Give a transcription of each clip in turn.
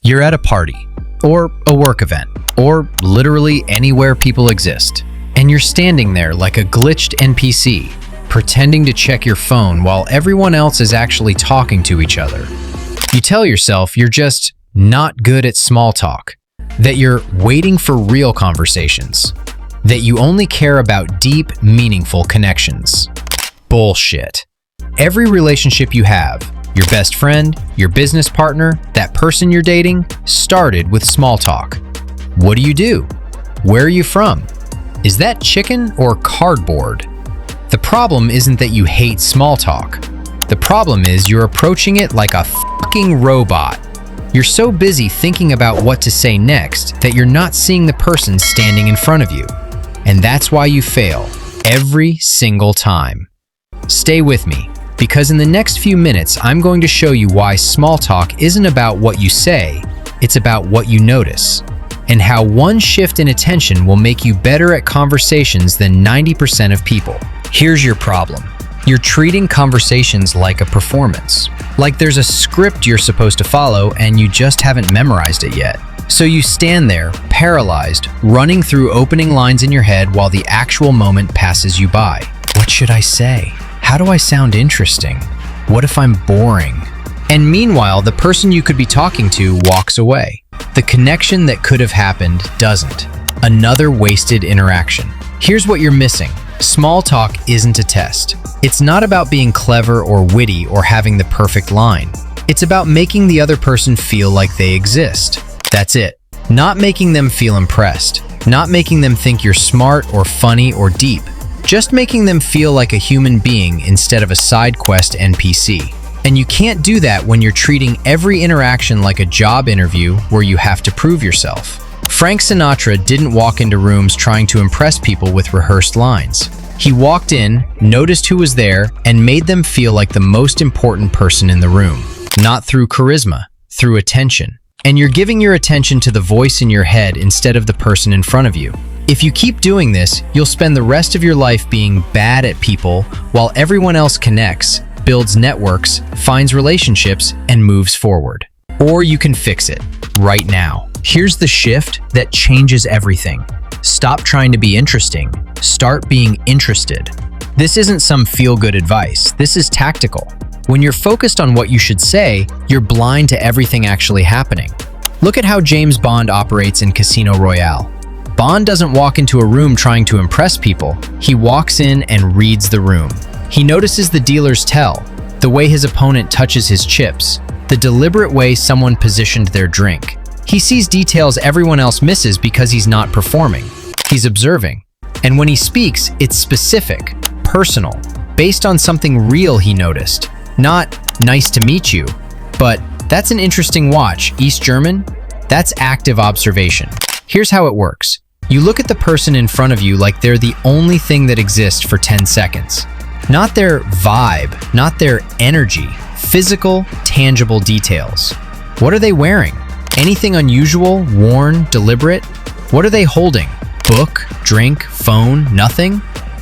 You're at a party, or a work event, or literally anywhere people exist, and you're standing there like a glitched NPC, pretending to check your phone while everyone else is actually talking to each other. You tell yourself you're just not good at small talk, that you're waiting for real conversations, that you only care about deep, meaningful connections. Bullshit. Every relationship you have, your best friend, your business partner, that person you're dating, started with small talk. What do? Where are you from? Is that chicken or cardboard? The problem isn't that you hate small talk. The problem is you're approaching it like a fucking robot. You're so busy thinking about what to say next that you're not seeing the person standing in front of you. And that's why you fail every single time. Stay with me, because in the next few minutes, I'm going to show you why small talk isn't about what you say, it's about what you notice, and how one shift in attention will make you better at conversations than 90% of people. Here's your problem. You're treating conversations like a performance. Like there's a script you're supposed to follow and you just haven't memorized it yet. So you stand there, paralyzed, running through opening lines in your head while the actual moment passes you by. What should I say? How do I sound interesting? What if I'm boring? And meanwhile, the person you could be talking to walks away. The connection that could have happened doesn't. Another wasted interaction. Here's what you're missing. Small talk isn't a test. It's not about being clever or witty or having the perfect line. It's about making the other person feel like they exist. That's it. Not making them feel impressed. Not making them think you're smart or funny or deep. Just making them feel like a human being instead of a side quest NPC. And you can't do that when you're treating every interaction like a job interview where you have to prove yourself. Frank Sinatra didn't walk into rooms trying to impress people with rehearsed lines. He walked in, noticed who was there, and made them feel like the most important person in the room. Not through charisma, through attention. And you're giving your attention to the voice in your head instead of the person in front of you. If you keep doing this, you'll spend the rest of your life being bad at people while everyone else connects, builds networks, finds relationships, and moves forward. Or you can fix it right now. Here's the shift that changes everything. Stop trying to be interesting. Start being interested. This isn't some feel-good advice. This is tactical. When you're focused on what you should say, you're blind to everything actually happening. Look at how James Bond operates in Casino Royale. Bond doesn't walk into a room trying to impress people. He walks in and reads the room. He notices the dealer's tell, the way his opponent touches his chips, the deliberate way someone positioned their drink. He sees details everyone else misses because he's not performing. He's observing. And when he speaks, it's specific, personal, based on something real he noticed. Not, nice to meet you, but that's an interesting watch, East German? That's active observation. Here's how it works. You look at the person in front of you like they're the only thing that exists for 10 seconds. Not their vibe, not their energy, physical, tangible details. What are they wearing? Anything unusual, worn, deliberate? What are they holding? Book, drink, phone, nothing?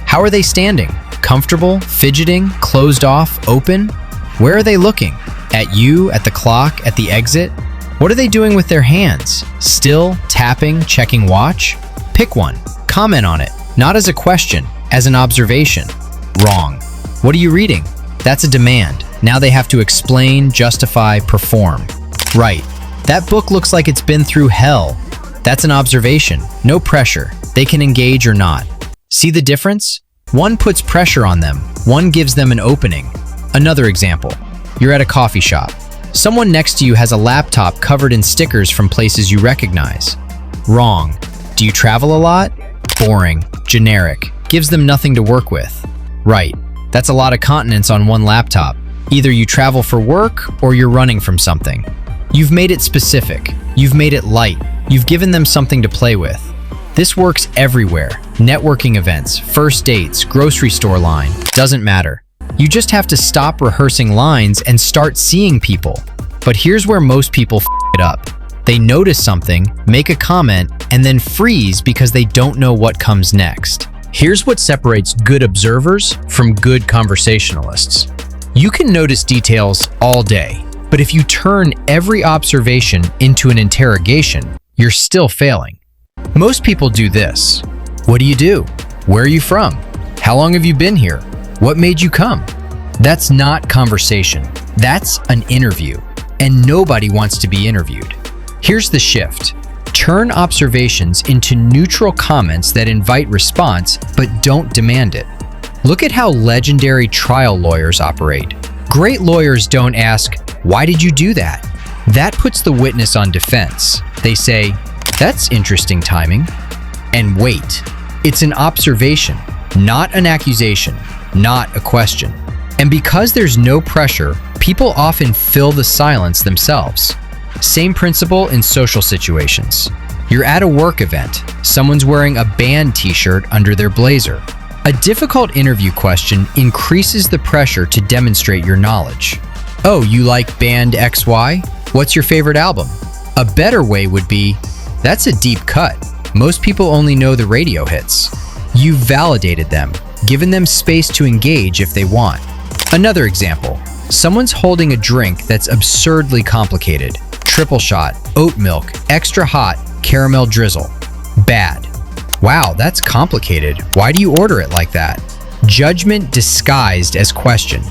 How are they standing? Comfortable, fidgeting, closed off, open? Where are they looking? At you, at the clock, at the exit? What are they doing with their hands? Still, tapping, checking watch? Pick one. Comment on it. Not as a question, as an observation. Wrong. What are you reading? That's a demand. Now they have to explain, justify, perform. Right. That book looks like it's been through hell. That's an observation. No pressure. They can engage or not. See the difference? One puts pressure on them. One gives them an opening. Another example. You're at a coffee shop. Someone next to you has a laptop covered in stickers from places you recognize. Wrong. Do you travel a lot? Boring. Generic. Gives them nothing to work with. Right. That's a lot of continents on one laptop. Either you travel for work or you're running from something. You've made it specific. You've made it light. You've given them something to play with. This works everywhere. Networking events, first dates, grocery store line. Doesn't matter. You just have to stop rehearsing lines and start seeing people. But here's where most people f it up. They notice something, make a comment, and then freeze because they don't know what comes next. Here's what separates good observers from good conversationalists. You can notice details all day. But if you turn every observation into an interrogation, you're still failing. Most people do this. What do you do? Where are you from? How long have you been here? What made you come? That's not conversation. That's an interview. And nobody wants to be interviewed. Here's the shift. Turn observations into neutral comments that invite response but don't demand it. Look at how legendary trial lawyers operate. Great lawyers don't ask, "Why did you do that?" That puts the witness on defense. They say, "That's interesting timing." And wait. It's an observation, not an accusation, not a question. And because there's no pressure, people often fill the silence themselves. Same principle in social situations. You're at a work event. Someone's wearing a band t-shirt under their blazer. A difficult interview question increases the pressure to demonstrate your knowledge. "Oh, you like band XY? What's your favorite album?" A better way would be, "That's a deep cut. Most people only know the radio hits." You've validated them, given them space to engage if they want. Another example. Someone's holding a drink that's absurdly complicated. Triple shot, oat milk, extra hot, caramel drizzle. Bad. "Wow, that's complicated. Why do you order it like that?" Judgment disguised as question.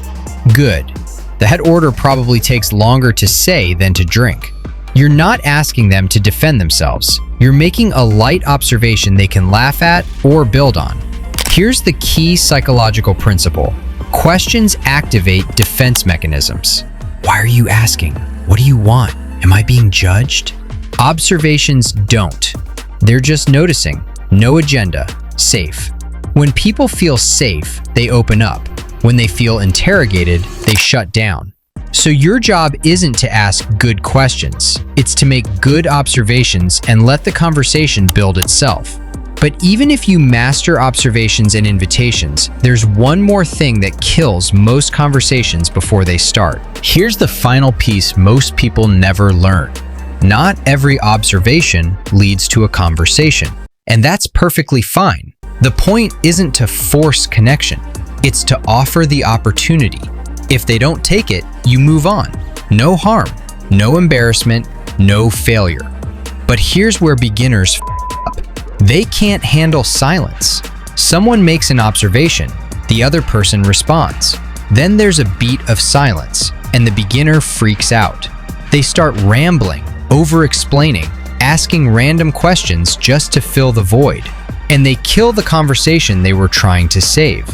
Good. That order probably takes longer to say than to drink. You're not asking them to defend themselves. You're making a light observation they can laugh at or build on. Here's the key psychological principle. Questions activate defense mechanisms. Why are you asking? What do you want? Am I being judged? Observations don't. They're just noticing. No agenda. Safe. When people feel safe, they open up. When they feel interrogated, they shut down. So your job isn't to ask good questions. It's to make good observations and let the conversation build itself. But even if you master observations and invitations, there's one more thing that kills most conversations before they start. Here's the final piece most people never learn. Not every observation leads to a conversation. And that's perfectly fine. The point isn't to force connection. It's to offer the opportunity. If they don't take it, you move on. No harm, no embarrassment, no failure. But here's where beginners up. They can't handle silence. Someone makes an observation, the other person responds. Then there's a beat of silence, and the beginner freaks out. They start rambling, over-explaining, asking random questions just to fill the void. And they kill the conversation they were trying to save.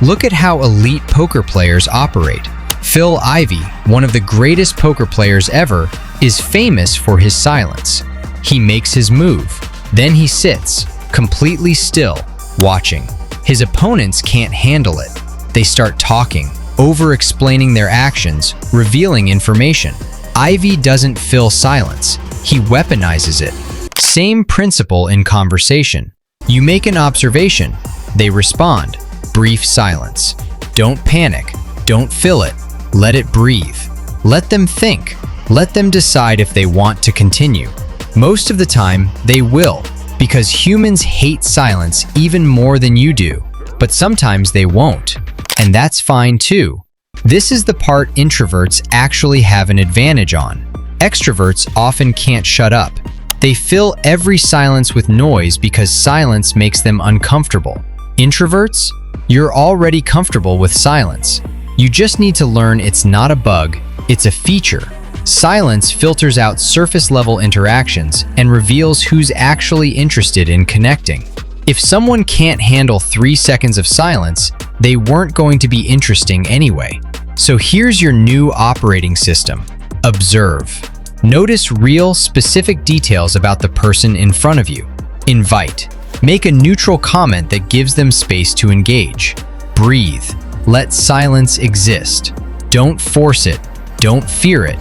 Look at how elite poker players operate. Phil Ivey, one of the greatest poker players ever, is famous for his silence. He makes his move. Then he sits, completely still, watching. His opponents can't handle it. They start talking, over-explaining their actions, revealing information. Ivey doesn't fill silence. He weaponizes it. Same principle in conversation. You make an observation. They respond. Brief silence. Don't panic. Don't fill it. Let it breathe. Let them think. Let them decide if they want to continue. Most of the time, they will, because humans hate silence even more than you do. But sometimes they won't. And that's fine too. This is the part introverts actually have an advantage on. Extroverts often can't shut up. They fill every silence with noise because silence makes them uncomfortable. Introverts? You're already comfortable with silence. You just need to learn it's not a bug, it's a feature. Silence filters out surface-level interactions and reveals who's actually interested in connecting. If someone can't handle 3 seconds of silence, they weren't going to be interesting anyway. So here's your new operating system. Observe. Notice real, specific details about the person in front of you. Invite. Make a neutral comment that gives them space to engage. Breathe. Let silence exist. Don't force it. Don't fear it.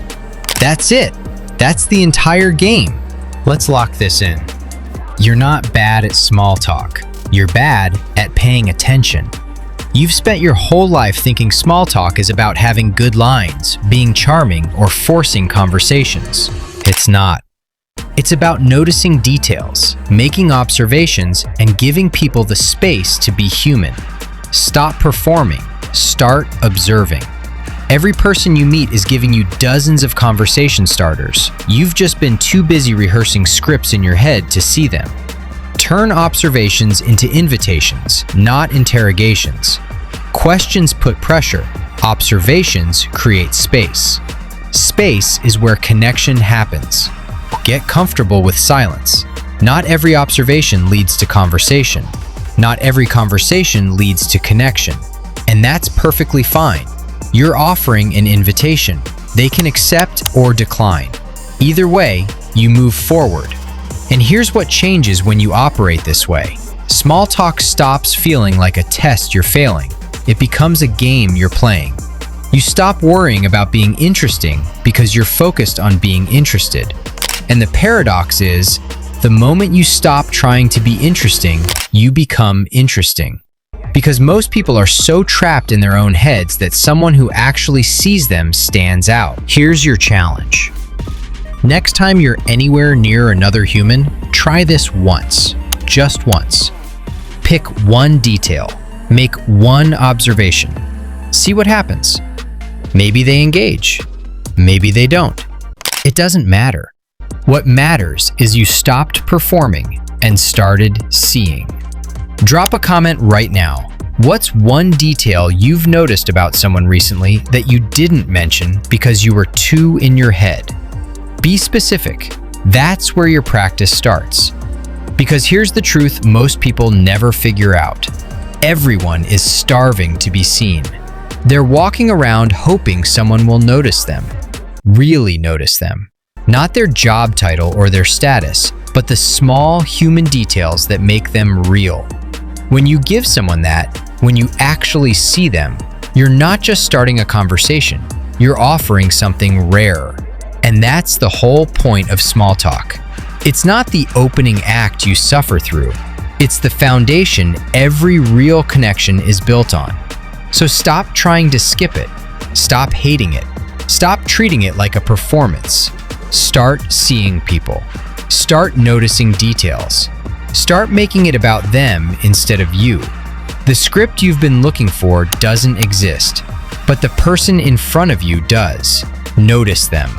That's it. That's the entire game. Let's lock this in. You're not bad at small talk. You're bad at paying attention. You've spent your whole life thinking small talk is about having good lines, being charming, or forcing conversations. It's not. It's about noticing details, making observations, and giving people the space to be human. Stop performing. Start observing. Every person you meet is giving you dozens of conversation starters. You've just been too busy rehearsing scripts in your head to see them. Turn observations into invitations, not interrogations. Questions put pressure. Observations create space. Space is where connection happens. Get comfortable with silence. Not every observation leads to conversation. Not every conversation leads to connection. And that's perfectly fine. You're offering an invitation. They can accept or decline. Either way, you move forward. And here's what changes when you operate this way. Small talk stops feeling like a test you're failing. It becomes a game you're playing. You stop worrying about being interesting because you're focused on being interested. And the paradox is, the moment you stop trying to be interesting, you become interesting. Because most people are so trapped in their own heads that someone who actually sees them stands out. Here's your challenge. Next time you're anywhere near another human, try this once. Just once. Pick one detail. Make one observation. See what happens. Maybe they engage. Maybe they don't. It doesn't matter. What matters is you stopped performing and started seeing. Drop a comment right now. What's one detail you've noticed about someone recently that you didn't mention because you were too in your head? Be specific. That's where your practice starts. Because here's the truth most people never figure out. Everyone is starving to be seen. They're walking around hoping someone will notice them. Really notice them. Not their job title or their status, but the small human details that make them real. When you give someone that, when you actually see them, you're not just starting a conversation, you're offering something rare. And that's the whole point of small talk. It's not the opening act you suffer through. It's the foundation every real connection is built on. So stop trying to skip it. Stop hating it. Stop treating it like a performance. Start seeing people. Start noticing details. Start making it about them instead of you. The script you've been looking for doesn't exist, but the person in front of you does. Notice them.